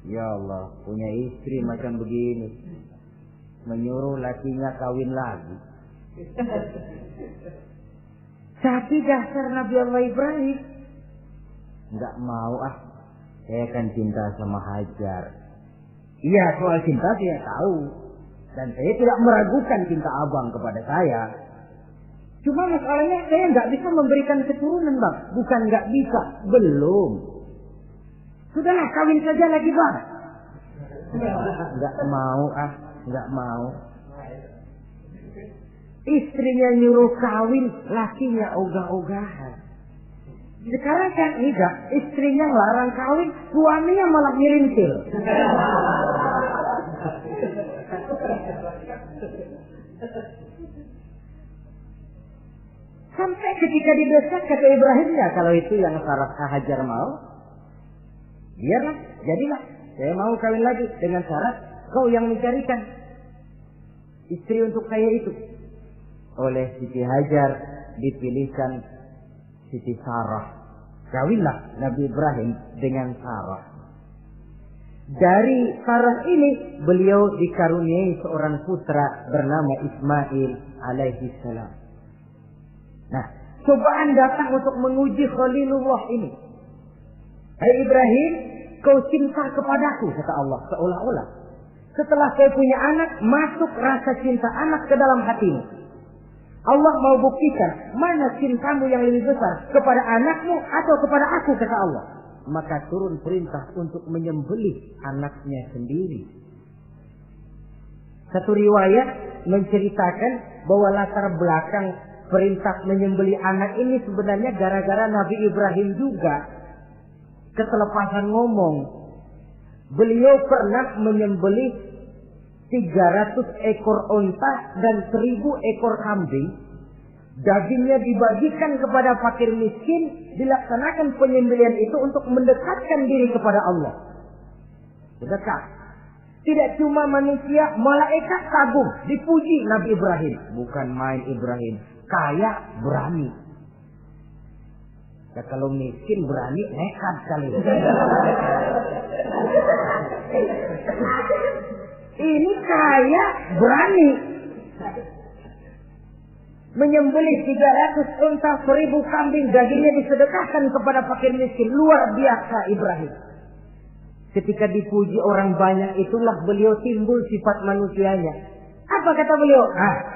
Ya Allah, punya istri macam begini. Menyuruh lakinya kawin lagi. Tapi dasar Nabi Allah Ibrahim, enggak mau saya kan cinta sama Hajar. Iya, soal cinta saya tahu. Dan saya tidak meragukan cinta abang kepada saya. Cuma masalahnya saya nggak bisa memberikan keturunan Bang. Bukan nggak bisa, belum. Sudahlah kawin saja lagi Bang. Nggak mau nggak mau. Istrinya nyuruh kawin, lakinya ogah-ogahan. Sekarang kan enggak, istrinya larang kawin, suaminya malah ngirintil. Sampai ketika didesak kata Ibrahim, ya kalau itu yang Sarah Hajar mau, biarlah, jadilah. Saya mau kawin lagi dengan syarat kau yang mencarikan istri untuk saya itu. Oleh Siti Hajar dipilihkan Siti Sarah. Kawinlah Nabi Ibrahim dengan Sarah. Dari Sarah ini beliau dikaruniai seorang putra bernama Ismail alaihi salam. Nah, Cobaan datang untuk menguji Khalilullah ini. Hai Ibrahim, kau cinta kepadaku, kata Allah, seolah-olah. Setelah kau punya anak, masuk rasa cinta anak ke dalam hatimu. Allah mau buktikan mana cintamu yang lebih besar, kepada anakmu atau kepada aku, kata Allah. Maka turun perintah untuk menyembelih anaknya sendiri. Satu riwayat menceritakan bahwa latar belakang perintah menyembelih anak ini sebenarnya gara-gara Nabi Ibrahim juga ketelepasan ngomong. Beliau pernah menyembelih 300 ekor onta dan 1000 ekor kambing. Dagingnya dibagikan kepada fakir miskin, dilaksanakan penyembelihan itu untuk mendekatkan diri kepada Allah. Dekat. Tidak cuma manusia, malaikat kagum, dipuji Nabi Ibrahim. Bukan main Ibrahim, kaya berani. Ya, kalau miskin berani, nekat kali. Ini kaya berani. Menyembelih 300 unta, 1000 kambing, dagingnya disedekahkan kepada fakir miskin. Luar biasa Ibrahim. Ketika dipuji orang banyak, itulah beliau timbul sifat manusianya. Apa kata beliau?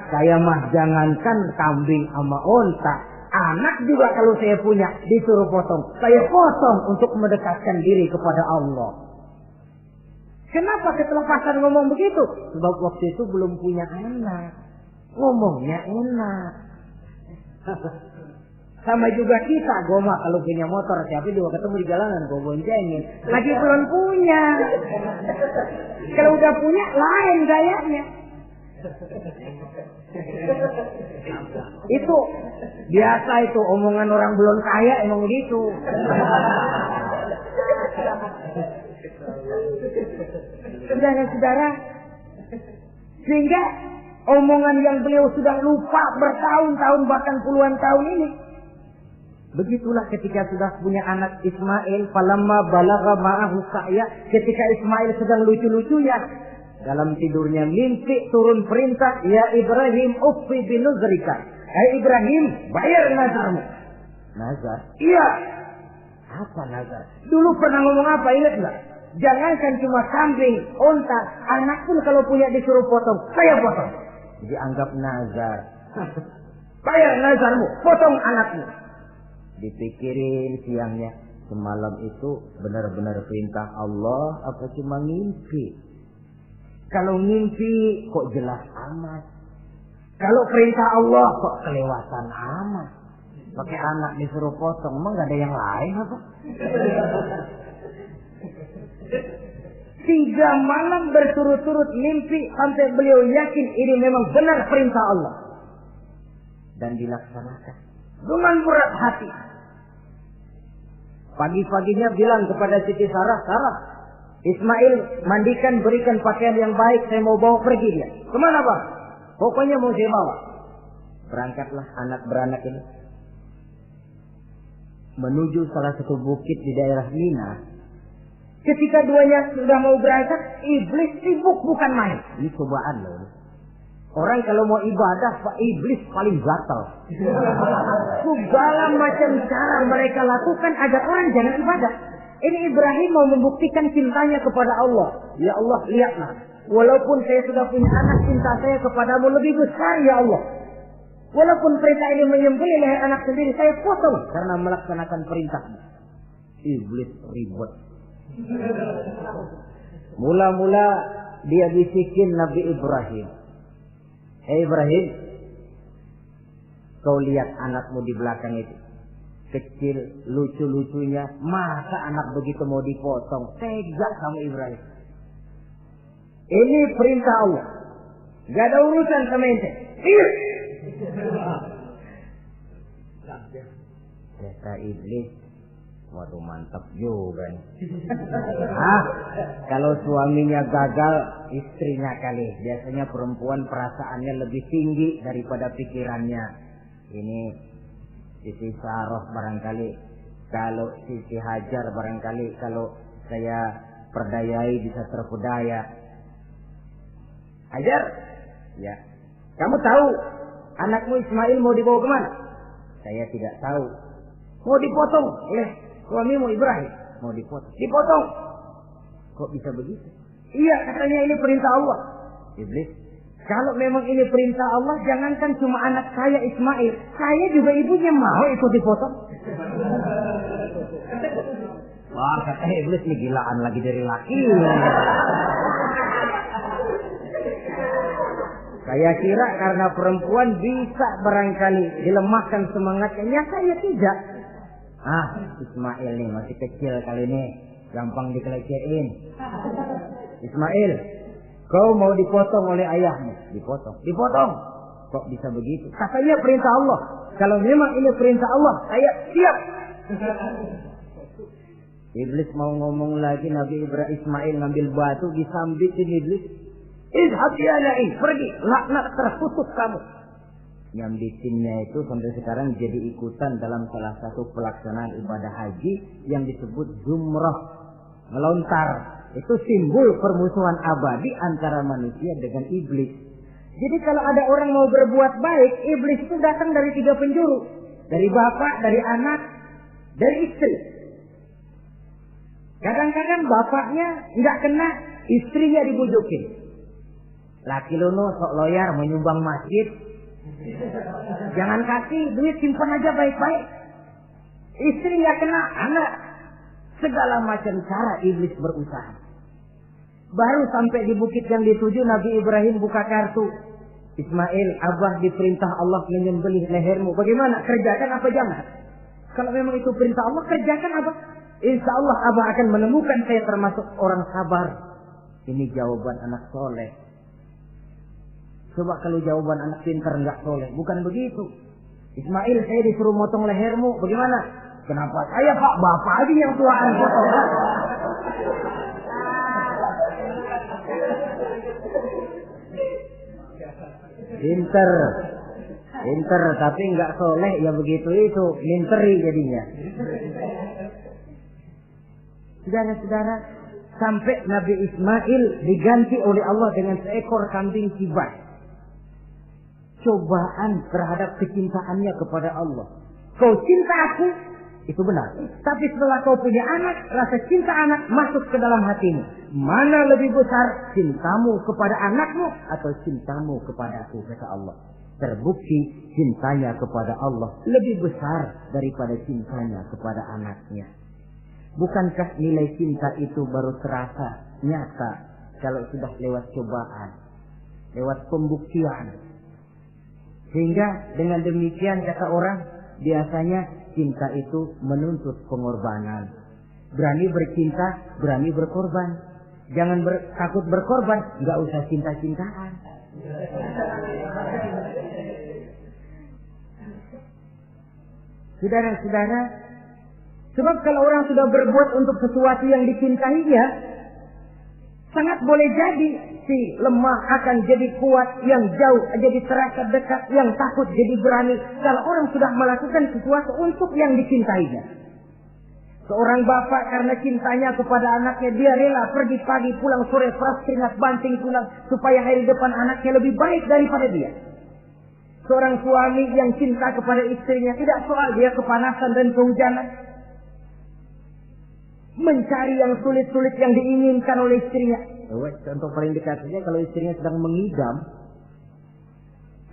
Saya mah jangankan kambing sama unta, anak juga kalau saya punya disuruh potong, saya potong untuk mendekatkan diri kepada Allah. Kenapa ketelepasan ngomong begitu? Sebab waktu itu belum punya anak, ngomongnya enak. Sama juga kita, goma kalau punya motor, siapa juga ketemu di jalanan, gue boncengin. Lagi belum punya. Kalau udah punya, lain gayanya. Itu biasa itu, omongan orang belum kaya emang gitu. Saudara-saudara, sehingga omongan yang beliau sudah lupa bertahun-tahun bahkan puluhan tahun ini. Begitulah ketika sudah punya anak Ismail, falamma balagha ma'ahu sa'ya, ketika Ismail sedang lucu-lucunya, dalam tidurnya mimpi turun perintah, ya Ibrahim uffi binuzrika. Hai Ibrahim, bayar nazarmu. Nazar? Iya. Apa nazar? Dulu pernah ngomong apa, ingat enggak? Jangankan cuma kambing, unta, anak pun kalau punya disuruh potong, saya potong. Jadi anggap nazar. Bayar nazarmu, potong anakmu. Dipikirin siangnya, semalam itu benar-benar perintah Allah apa cuma ngimpi? Kalau ngimpi kok jelas amat. Kalau perintah Allah kok kelewatan amat. Pakai anak disuruh potong, emang gak ada yang lain apa? 3 malam berturut-turut mimpi sampai beliau yakin ini memang benar perintah Allah. Dan dilaksanakan dengan berat hati. Pagi-paginya bilang kepada Siti Sarah, Sarah, Ismail mandikan, berikan pakaian yang baik, saya mau bawa pergi dia. Kemana bang? Pokoknya mau saya bawa. Berangkatlah anak beranak ini menuju salah satu bukit di daerah Mina. Ketika duanya sudah mau berangkat, iblis sibuk bukan main. Ini cobaan loh. Orang kalau mau ibadah, iblis paling gatal. Segala macam cara mereka lakukan agar orang jangan ibadah. Ini Ibrahim mau membuktikan cintanya kepada Allah. Ya Allah, lihatlah. Walaupun saya sudah punya anak, cinta saya kepadamu lebih besar ya Allah. Walaupun perintah ini menyembelih leher anak sendiri, saya potong karena melaksanakan perintahmu. Iblis ribut. Mula-mula dia bisikin Nabi Ibrahim. Hei Ibrahim, kau lihat anakmu di belakang itu. Kecil, lucu-lucunya. Masa anak begitu mau dipotong? Tega kamu Ibrahim. Ini perintah Allah. Gak ada urusan sama ente. Iya. Kata iblis, waduh mantap juga nih. Kalau suaminya gagal, istrinya kali. Biasanya perempuan perasaannya lebih tinggi daripada pikirannya. Ini Siti Sarah barangkali, kalau Siti Hajar barangkali kalau saya perdayai bisa terpedaya. Hajar, ya. Kamu tahu anakmu Ismail mau dibawa kemana? saya tidak tahu. Mau dipotong oleh suamimu Ibrahim. Mau dipotong. Dipotong. Kok bisa begitu? Iya, katanya ini perintah Allah. Iblis, kalau memang ini perintah Allah, jangankan cuma anak saya Ismail, saya juga ibunya mau ikut dipotong. Wah, kata Iblis, ini gilaan lagi dari laki. Saya kira karena perempuan bisa barangkali dilemahkan semangatnya. Ya saya tidak. Ismail nih masih kecil kali ini, gampang dikelecehin. Ismail, kau mau dipotong oleh ayahmu? Dipotong. Dipotong. Kok bisa begitu? Katanya perintah Allah. Kalau memang ini perintah Allah, saya siap. Iblis mau ngomong lagi, Nabi Ibrahim Ismail ngambil batu disambitin Iblis. Izhab ya la'in, pergi, laknat terkutuk kamu. Nyambitinnya itu sampai sekarang jadi ikutan dalam salah satu pelaksanaan ibadah haji yang disebut jumrah, melontar. Itu simbol permusuhan abadi antara manusia dengan iblis. Jadi kalau ada orang mau berbuat baik, iblis itu datang dari 3 penjuru. Dari bapak, dari anak, dari istri. Kadang-kadang bapaknya nggak kena, istrinya dibujukin. Laki lu sok loyar menyumbang masjid. Jangan kasih duit, simpan aja baik-baik. Istri nggak kena, anak. Segala macam cara iblis berusaha. Baru sampai di bukit yang dituju, Nabi Ibrahim buka kartu. Ismail, Abah diperintah Allah menyembelih lehermu. Bagaimana? Kerjakan apa jangan? Kalau memang itu perintah Allah, kerjakan apa? Insya Allah Abah akan menemukan saya termasuk orang sabar. Ini jawaban anak soleh. Coba kalau jawaban anak pintar nggak soleh, bukan begitu. Ismail, saya disuruh motong lehermu, bagaimana? Kenapa saya Pak? Bapak aja yang tuaan potong. Pinter, tapi nggak soleh ya begitu itu, minteri jadinya. Saudara-saudara, sampai Nabi Ismail diganti oleh Allah dengan seekor kambing kibas. Cobaan terhadap kecintaannya kepada Allah. Kau cinta aku, itu benar. Tapi setelah kau punya anak, rasa cinta anak masuk ke dalam hatimu. Mana lebih besar, cintamu kepada anakmu atau cintamu kepada aku, kata Allah. Terbukti cintanya kepada Allah lebih besar daripada cintanya kepada anaknya. Bukankah nilai cinta itu baru terasa nyata kalau sudah lewat cobaan, lewat pembuktian? Sehingga dengan demikian kata orang, biasanya cinta itu menuntut pengorbanan. Berani bercinta, berani berkorban. Jangan takut berkorban, nggak usah cinta-cintaan. Saudara-saudara, sebab kalau orang sudah berbuat untuk sesuatu yang dicintainya, sangat boleh jadi si lemah akan jadi kuat, yang jauh jadi terasa dekat, yang takut jadi berani. Kalau orang sudah melakukan sesuatu untuk yang dicintainya. Seorang bapak karena cintanya kepada anaknya, dia rela pergi pagi pulang sore, peras keringat banting tulang supaya hari depan anaknya lebih baik daripada dia. Seorang suami yang cinta kepada istrinya, tidak soal dia kepanasan dan kehujanan, mencari yang sulit-sulit yang diinginkan oleh istrinya. Contoh paling dekat saja, kalau istrinya sedang mengidam,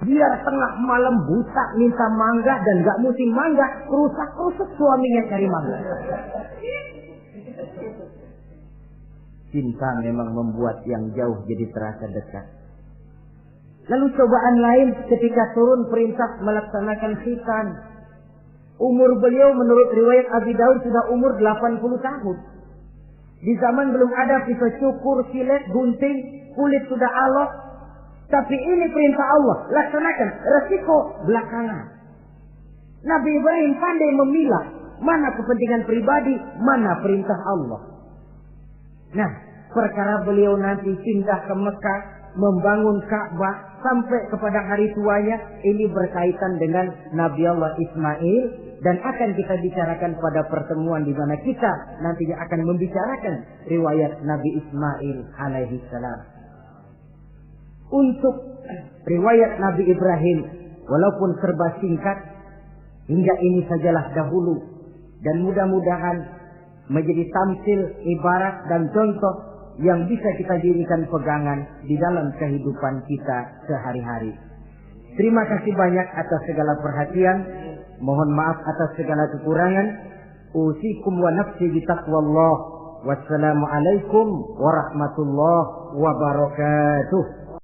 dia tengah malam buta minta mangga dan gak musim mangga, rusak-rusak suaminya cari mangga. Cinta memang membuat yang jauh jadi terasa dekat. Lalu cobaan lain ketika turun perintah melaksanakan khitan. Umur beliau menurut riwayat Abi Daud sudah umur 80 tahun. Di zaman belum ada pisau cukur, silet, gunting, kulit sudah alot. Tapi ini perintah Allah, laksanakan, resiko belakangan. Nabi Ibrahim pandai memilah mana kepentingan pribadi, mana perintah Allah. Nah, perkara beliau nanti pindah ke Mekah, membangun Ka'bah sampai kepada hari tuanya, ini berkaitan dengan Nabi Allah Ismail, dan akan kita bicarakan pada pertemuan di mana kita nantinya akan membicarakan riwayat Nabi Ismail alaihi salam. Untuk riwayat Nabi Ibrahim, walaupun serba singkat, Hingga ini sajalah dahulu, dan mudah-mudahan menjadi tamsil, ibarat dan contoh yang bisa kita jadikan pegangan di dalam kehidupan kita sehari-hari. Terima kasih banyak atas segala perhatian. Mohon maaf atas segala kekurangan. Usikum wa nafsi bitaqwallah. Wassalamualaikum warahmatullahi wabarakatuh.